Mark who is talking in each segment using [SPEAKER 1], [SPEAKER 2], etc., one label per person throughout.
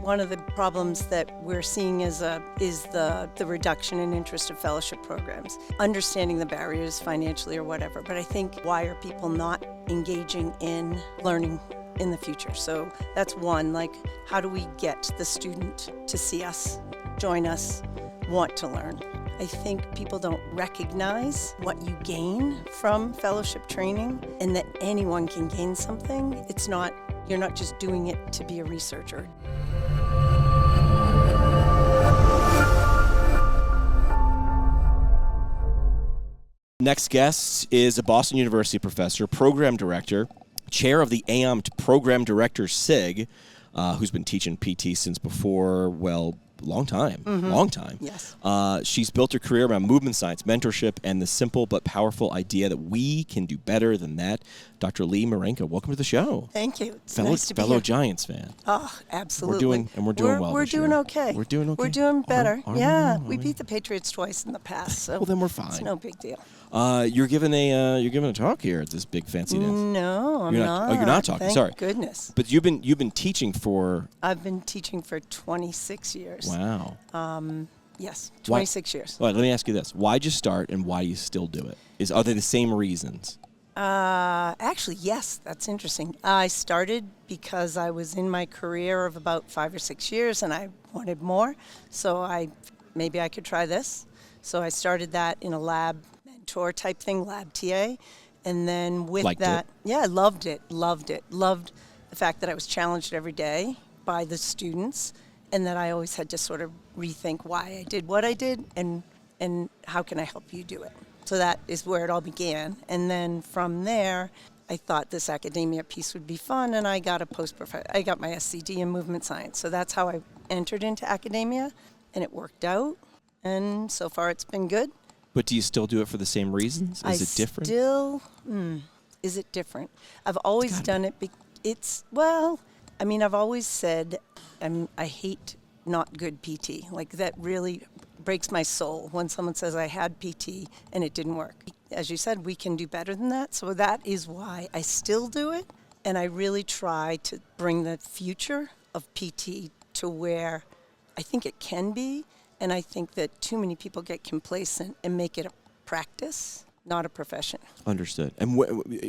[SPEAKER 1] one of the problems that we're seeing is the reduction in interest of fellowship programs, understanding the barriers financially or whatever. But I think, why are people not engaging in learning in the future? So that's one, like, how do we get the student to see us, join us, want to learn? I think people don't recognize what you gain from fellowship training, and that anyone can gain something. You're not just doing it to be a researcher.
[SPEAKER 2] Next guest is a Boston University professor, program director, chair of the AAOMPT Program Director SIG, who's been teaching PT since before, long time.
[SPEAKER 1] Yes.
[SPEAKER 2] She's built her career around movement science, mentorship, and the simple but powerful idea that we can do better than that. Dr. Lee Marinko, welcome to the show.
[SPEAKER 1] Thank you. It's nice to be
[SPEAKER 2] fellow
[SPEAKER 1] here.
[SPEAKER 2] Giants fan.
[SPEAKER 1] Oh, absolutely.
[SPEAKER 2] We're doing well.
[SPEAKER 1] We're
[SPEAKER 2] this
[SPEAKER 1] doing
[SPEAKER 2] year.
[SPEAKER 1] okay.
[SPEAKER 2] We're doing okay.
[SPEAKER 1] We're doing better.
[SPEAKER 2] Are
[SPEAKER 1] We beat the Patriots twice in the past, so
[SPEAKER 2] well, then we're fine.
[SPEAKER 1] It's no big deal.
[SPEAKER 2] You're giving a talk here at this big fancy dance.
[SPEAKER 1] No, I'm not.
[SPEAKER 2] Oh, you're not talking.
[SPEAKER 1] Thank
[SPEAKER 2] Sorry.
[SPEAKER 1] Goodness.
[SPEAKER 2] But you've been teaching for.
[SPEAKER 1] I've been teaching for 26 years.
[SPEAKER 2] Wow.
[SPEAKER 1] Yes, 26 years.
[SPEAKER 2] All right, let me ask you this: why'd you start, and why you still do it? Are they the same reasons?
[SPEAKER 1] Actually, yes, that's interesting. I started because I was in my career of about 5 or 6 years, and I wanted more. So maybe I could try this. So I started that in a lab mentor type thing, lab TA, and then with
[SPEAKER 2] Liked
[SPEAKER 1] that,
[SPEAKER 2] it.
[SPEAKER 1] yeah, I loved it. Loved the fact that I was challenged every day by the students, and that I always had to sort of rethink why I did what I did, and how can I help you do it. So that is where it all began. And then from there, I thought this academia piece would be fun, and I got I got my SCD in movement science. So that's how I entered into academia, and it worked out. And so far, it's been good.
[SPEAKER 2] But do you still do it for the same reasons? Is it different?
[SPEAKER 1] Is it different? I've always done it. I've always said I hate not good PT. Like, that really breaks my soul when someone says I had PT and it didn't work. As you said, we can do better than that. So that is why I still do it. And I really try to bring the future of PT to where I think it can be. And I think that too many people get complacent and make it a practice, not a profession.
[SPEAKER 2] Understood. And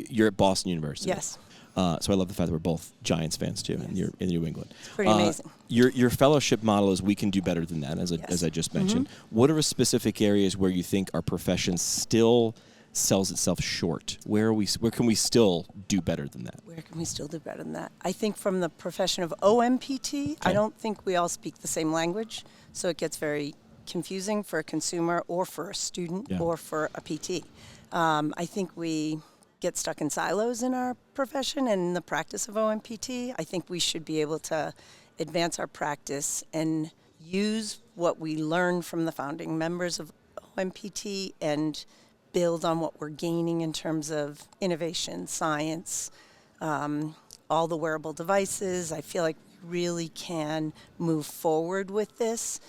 [SPEAKER 2] you're at Boston University.
[SPEAKER 1] Yes.
[SPEAKER 2] So I love the fact that we're both Giants fans too,
[SPEAKER 1] Yes.
[SPEAKER 2] and you're in New England.
[SPEAKER 1] It's pretty amazing.
[SPEAKER 2] Your fellowship model is we can do better than that, as I just mentioned. What are specific areas where you think our profession still sells itself short? Where can we still do better than that?
[SPEAKER 1] Where can we still do better than that? I think from the profession of OMPT, I don't think we all speak the same language, so it gets very confusing for a consumer or for a student or for a PT. I think we get stuck in silos in our profession and in the practice of OMPT. I think we should be able to advance our practice and use what we learned from the founding members of OMPT and build on what we're gaining in terms of innovation, science, all the wearable devices. I feel like we really can move forward with this,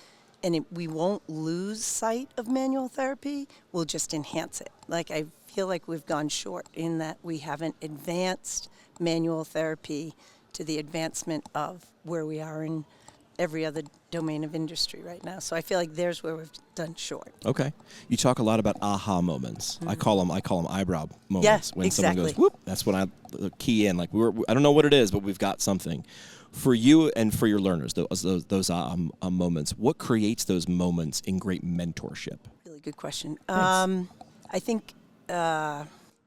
[SPEAKER 1] and we won't lose sight of manual therapy. We'll just enhance it. Like, I feel like we've gone short in that we haven't advanced manual therapy to the advancement of where we are in every other domain of industry right now. So I feel like there's where we've done short.
[SPEAKER 2] Okay. You talk a lot about aha moments. I call them eyebrow moments.
[SPEAKER 1] Yeah,
[SPEAKER 2] when
[SPEAKER 1] exactly.
[SPEAKER 2] someone goes, whoop, that's when I key in. Like, I don't know what it is, but we've got something. For you and for your learners, those moments, what creates those moments in great mentorship?
[SPEAKER 1] Really good question. I think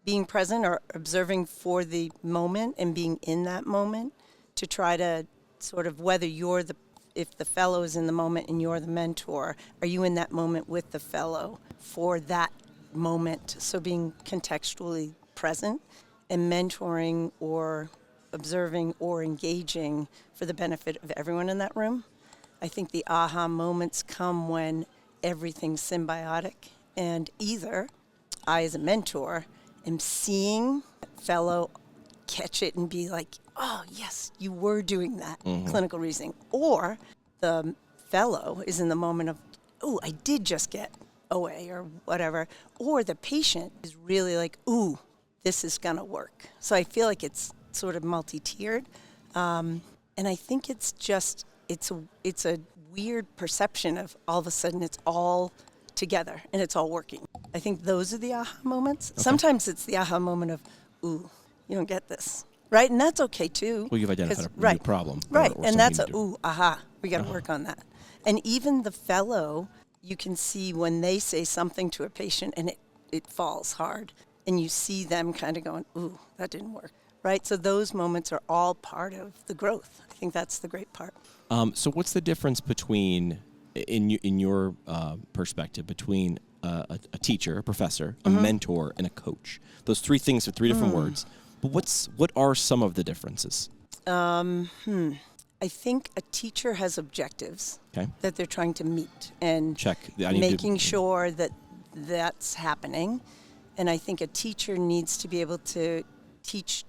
[SPEAKER 1] being present or observing for the moment and being in that moment to try to sort of, whether if the fellow is in the moment and you're the mentor, are you in that moment with the fellow for that moment? So being contextually present and mentoring or observing or engaging for the benefit of everyone in that room. I think the aha moments come when everything's symbiotic, and either I, as a mentor, am seeing that fellow catch it and be like, oh, yes, you were doing that, clinical reasoning. Or the fellow is in the moment of, oh, I did just get OA or whatever. Or the patient is really like, ooh, this is going to work. So I feel like it's sort of multi-tiered. And I think it's just it's a weird perception of all of a sudden it's all together and it's all working. I think those are the aha moments. Okay. Sometimes it's the aha moment of, ooh, you don't get this. Right? And that's okay too.
[SPEAKER 2] Well, you've identified a new problem.
[SPEAKER 1] Right. And that's ooh, aha, we got to work on that. And even the fellow, you can see when they say something to a patient and it falls hard. And you see them kind of going, ooh, that didn't work. Right? So those moments are all part of the growth. I think that's the great part.
[SPEAKER 2] So what's the difference between, in your perspective, between a teacher, a professor, a mentor, and a coach? Those three things are three different words. But what are some of the differences?
[SPEAKER 1] I think a teacher has objectives that they're trying to meet and making sure that that's happening. And I think a teacher needs to be able to teach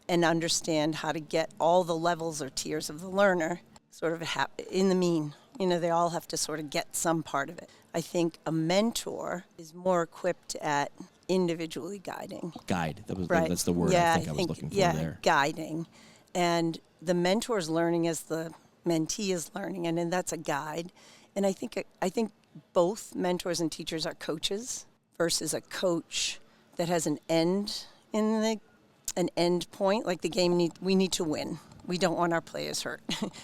[SPEAKER 1] and understand how to get all the levels or tiers of the learner sort of in the mean. They all have to sort of get some part of it. I think a mentor is more equipped at individually guiding.
[SPEAKER 2] Guide. That's the word I was looking for there.
[SPEAKER 1] Yeah, guiding. And the mentor is learning as the mentee is learning, and then that's a guide. And I think both mentors and teachers are coaches versus a coach that has an end point, like the game we need to win. We don't want our players hurt.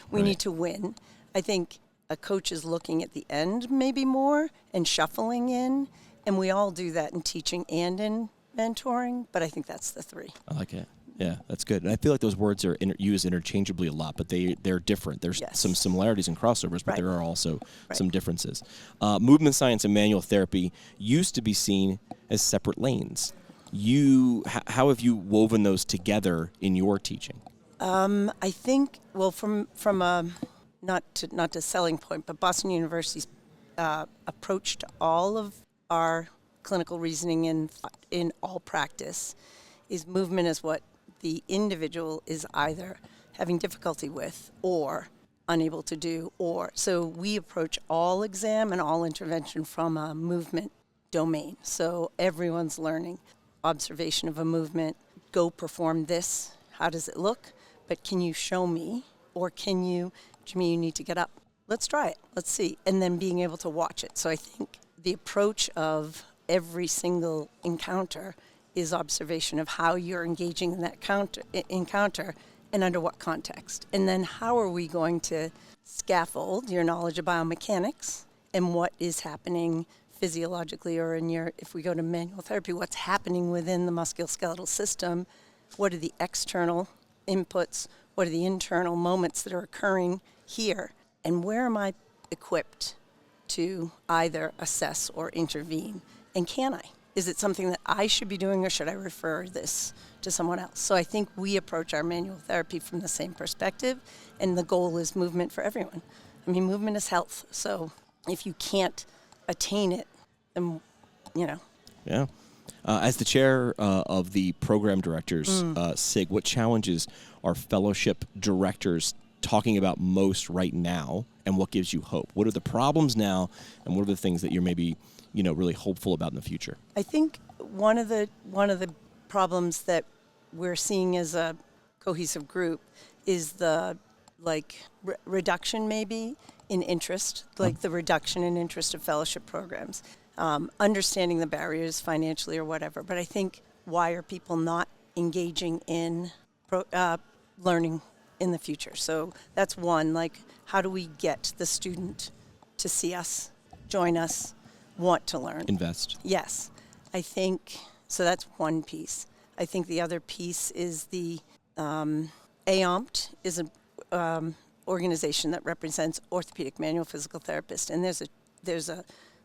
[SPEAKER 1] We need to win. I think a coach is looking at the end maybe more and shuffling in, and we all do that in teaching and in mentoring, but I think that's the three.
[SPEAKER 2] I like it. Yeah, that's good. And I feel like those words are used interchangeably a lot, but they're different. There's some similarities and crossovers, but there are also some differences. Movement science and manual therapy used to be seen as separate lanes. How have you woven those together in your teaching?
[SPEAKER 1] I think, well, from a not to selling point, but Boston University's approach to all of our clinical reasoning in all practice is movement is what the individual is either having difficulty with or unable to do, so we approach all exam and all intervention from a movement domain. So everyone's learning observation of a movement, go perform this, how does it look, but can you show me, or Jimmy, you need to get up. Let's try it, let's see, and then being able to watch it. So I think the approach of every single encounter is observation of how you're engaging in that encounter and under what context. And then how are we going to scaffold your knowledge of biomechanics and what is happening physiologically, or if we go to manual therapy, what's happening within the musculoskeletal system, what are the external inputs, what are the internal moments that are occurring here, and where am I equipped to either assess or intervene, and can I? Is it something that I should be doing, or should I refer this to someone else? So I think we approach our manual therapy from the same perspective, and the goal is movement for everyone. I mean, movement is health, so if you can't attain it, then,
[SPEAKER 2] Yeah. As the chair of the program directors, SIG, what challenges are fellowship directors talking about most right now, and what gives you hope? What are the problems now, and what are the things that you're maybe really hopeful about in the future?
[SPEAKER 1] I think one of the problems that we're seeing as a cohesive group is the reduction maybe in interest, the reduction in interest of fellowship programs. Understanding the barriers financially or whatever, but I think why are people not engaging in learning in the future? So that's one, how do we get the student to see us, join us, want to learn?
[SPEAKER 2] Invest.
[SPEAKER 1] Yes. I think, so that's one piece. I think the other piece is the AAOMPT is an organization that represents orthopedic manual physical therapists, and there's a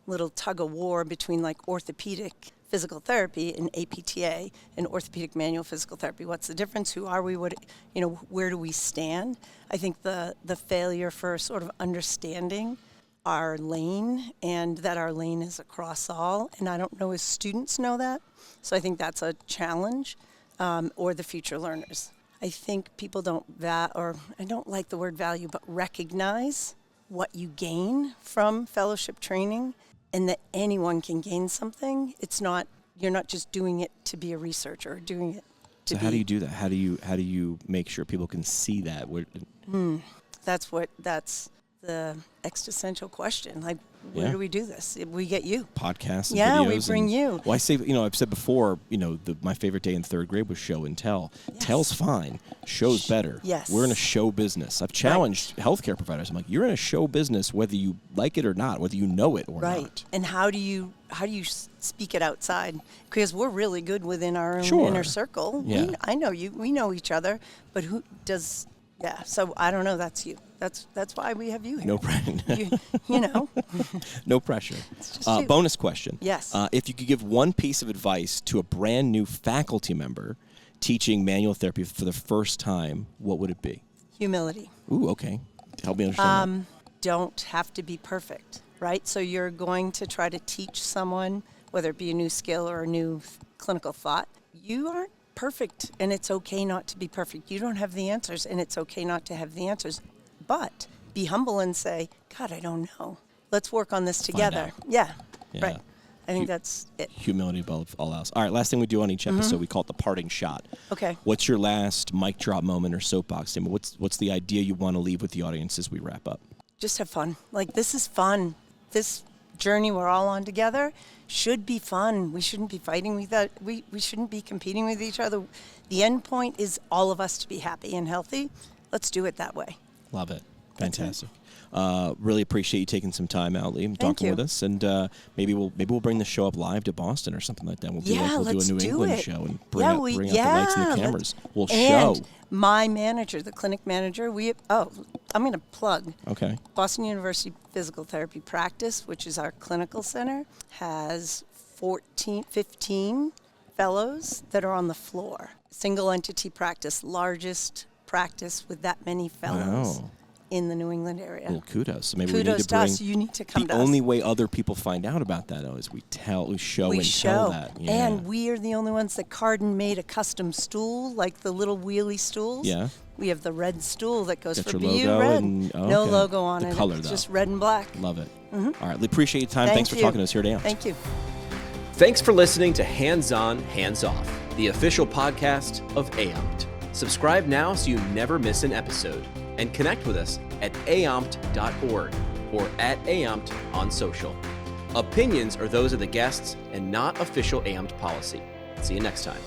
[SPEAKER 1] little tug of war between orthopedic physical therapy and APTA and orthopedic manual physical therapy. What's the difference? Who are we? Where do we stand? I think the failure for sort of understanding our lane, and that our lane is across all, and I don't know if students know that, so I think that's a challenge, or the future learners. I think people don't I don't like the word value, but recognize what you gain from fellowship training, and that anyone can gain something. You're not just doing it to be a researcher, or doing it to
[SPEAKER 2] So how do you do that? How do you make sure people can see that?
[SPEAKER 1] That's the existential question. Like, where do we do this? We get you.
[SPEAKER 2] Podcasts and
[SPEAKER 1] yeah,
[SPEAKER 2] videos.
[SPEAKER 1] we bring you.
[SPEAKER 2] Well, I say, I've said before, my favorite day in third grade was show and tell.
[SPEAKER 1] Yes.
[SPEAKER 2] Tell's fine. Show's better.
[SPEAKER 1] Yes.
[SPEAKER 2] We're in a show business. I've challenged healthcare providers. I'm like, you're in a show business whether you like it or not, whether you know it or not.
[SPEAKER 1] And how do you speak it outside? Because we're really good within our own inner circle.
[SPEAKER 2] Yeah.
[SPEAKER 1] I know you. We know each other. But who does... Yeah, so I don't know. That's you. That's why we have you here.
[SPEAKER 2] No pressure. No pressure. Bonus question.
[SPEAKER 1] Yes.
[SPEAKER 2] If you could give one piece of advice to a brand new faculty member teaching manual therapy for the first time, what would it be?
[SPEAKER 1] Humility.
[SPEAKER 2] Ooh, okay. Help me understand
[SPEAKER 1] Don't have to be perfect, right? So you're going to try to teach someone, whether it be a new skill or a new clinical thought. You aren't perfect, and it's okay not to be perfect. You don't have the answers, and it's okay not to have the answers. But be humble and say, God, I don't know. Let's work on this together. Yeah, right. I think that's it.
[SPEAKER 2] Humility above all else. All right, last thing we do on each episode, we call it the parting shot.
[SPEAKER 1] Okay.
[SPEAKER 2] What's your last mic drop moment or soapbox statement? What's the idea you want to leave with the audience as we wrap up? Just
[SPEAKER 1] have fun. Like, this is fun. This journey we're all on together should be fun. We shouldn't be fighting with that. We shouldn't be competing with each other. The end point is all of us to be happy and healthy. Let's do it that way.
[SPEAKER 2] Love it. Fantastic. Really appreciate you taking some time out, Lee, and talking with us. And maybe we'll bring the show up live to Boston or something like that. We'll do a New England show and bring out the lights and the cameras. We'll show.
[SPEAKER 1] My manager, the clinic manager, I'm going to plug.
[SPEAKER 2] Okay.
[SPEAKER 1] Boston University Physical Therapy Practice, which is our clinical center, has 15 fellows that are on the floor. Single entity practice, largest practice with that many fellows in the New England area.
[SPEAKER 2] Well, kudos. So maybe
[SPEAKER 1] kudos
[SPEAKER 2] we need to bring
[SPEAKER 1] us. You need to come to us.
[SPEAKER 2] The only way other people find out about that is we show tell that. Yeah.
[SPEAKER 1] And we are the only ones that Carden made a custom stool, like the little wheelie stools.
[SPEAKER 2] Yeah.
[SPEAKER 1] We have the red stool that goes for
[SPEAKER 2] BU
[SPEAKER 1] Red.
[SPEAKER 2] And,
[SPEAKER 1] no logo on
[SPEAKER 2] the
[SPEAKER 1] it.
[SPEAKER 2] Color,
[SPEAKER 1] it's
[SPEAKER 2] though.
[SPEAKER 1] just red and black.
[SPEAKER 2] Love it.
[SPEAKER 1] Mm-hmm.
[SPEAKER 2] All right. We appreciate your time. Thanks for talking to us here today.
[SPEAKER 1] Thank you.
[SPEAKER 3] Thanks for listening to Hands On, Hands Off, the official podcast of AAOMPT. Subscribe now so you never miss an episode. And connect with us at aompt.org or at AAOMPT on social. Opinions are those of the guests and not official AAOMPT policy. See you next time.